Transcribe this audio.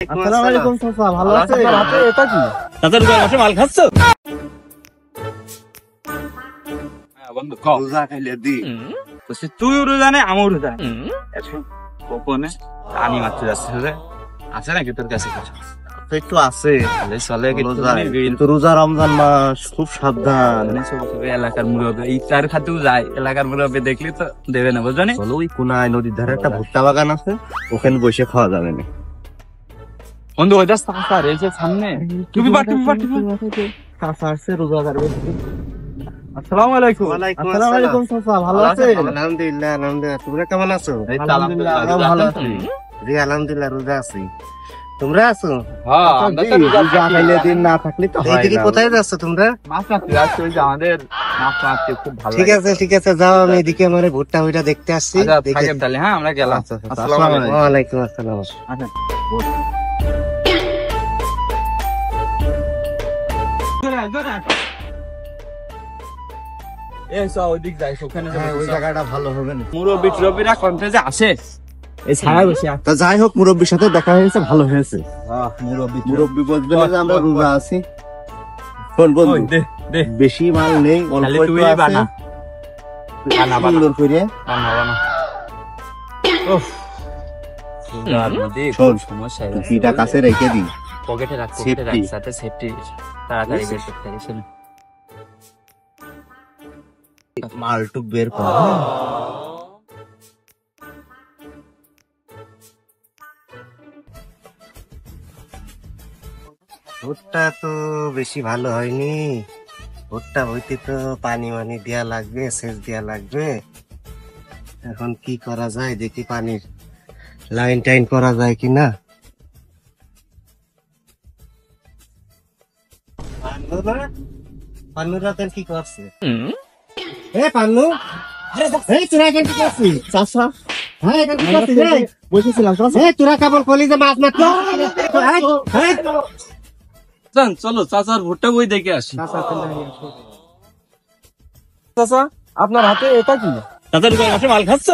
আসসালামু আলাইকুম চাচা, ভালো আছেন? হাতে এটা কি? চাচা রোজার মাসে মাল খাচ্ছ? বন্ধু কও। রোজা খাইলে দি। বলছি তুইও রোজা নেই, আমারও রোজা নেই। এখন গোপনে আমি মাত্র যাচ্ছি রোজা। আছে নাকি তোর কাছে কিছু? একটু আছে চলে কিন্তু রোজা রমজান মাস, খুব সাবধান। এলাকার মুরব্বী ইফতার খাতেও যায়, এলাকার মুরব্বী দেখলে তো দেবে না, বুঝলি? চলো ওই কোনায় নদীর ধারে একটা ভুট্টা বাগান আছে, ওখানে বসে খাওয়া যাবে না। বন্ধু ওই রাস্তা কাছে রয়েছে সামনে। টুপি পা চাচা আসছে রোজা করবে। আসসালামু আলাইকুম। আসসালামু আলাইকুম চাচা, ভালো আছেন? আলহামদুলিল্লাহ আলহামদুলিল্লাহ। তোমরা কেমন আছো? এই তো আলহামদুলিল্লাহ আমরাও ভালো আছি। জি আলহামদুলিল্লাহ রোজা আছি। তোমরা আছো? হ্যাঁ, আমরা তো রোজা রোজা খাইলে দিন না থাকলে তো হয় এইদিকে না। কোথায় যাচ্ছ তোমরা? মাছ মারতে যাচ্ছি, ওই যে আমাদের মাছ মারতে খুব ভালো ঠিক লাগে। আছে ঠিক আছে, যাও, আমি এদিকে আমার ভুট্টা ওইটা দেখতে আসছি। আচ্ছা, দেখে- থাকেন তাহলে, হ্যাঁ আমরা গেলাম। আচ্ছা, আচ্ছা, আসসালামু আসসালামু আলাইকুম। ওয়ালাইকুম আসসালাম। আচ্ছা। এই সব ওইদিক যাই, ওখানে হ্যাঁ, ওই জায়গাটা ভালো হবে না। মুরব্বী টুরব্বীরা কনফারেন্সে আসে, এই ছায়ায় বসে তা যাই হোক, মুরব্বীর সাথে দেখা হয়েছে, ভালো হয়েছে। মুরব্বী বলবে না যে আমরা রোজা আছি। শোন বন্ধু, দে দে বেশি মাল নেই, অল্প খালি একটু তুই আছে। বানা। বানা, বানা। সুন্দর করে বানা, বানা। উফ, রোজার মধ্যে শোন, খুব সমস্যা হয়ে যাচ্ছে। টুপিটা কাছে রেখে দিই। পকেটে রাখ, পকেটে Safety. রাখ, সাথে সেফটি তাড়াতাড়ি বের করতে পারিস না। মালটুক বের কর। ভুট্টা তো বেশি ভালো হয়নি। ভুট্টা হইতে তো পানি মানি দেয়া লাগবে, সেচ দেয়া লাগবে। এখন কি করা যায় দেখি, পানির লাইন টাইন করা যায় কিনা। পান্নুরা তো কি করছে? পান্নু, তোরা এখানে কি করছিস? চাচা, হ্যাঁ, এখানে কি করছিস রে? বসেছিলাম চাচা। তোরা কেবল কলি যে মাছ মাছ চল, চলো চাচার ভুট্টা বই দেখে আসি। চাচা আপনার হাতে এটা কি? চাচা রোজার মাসে মাল খাচ্ছ?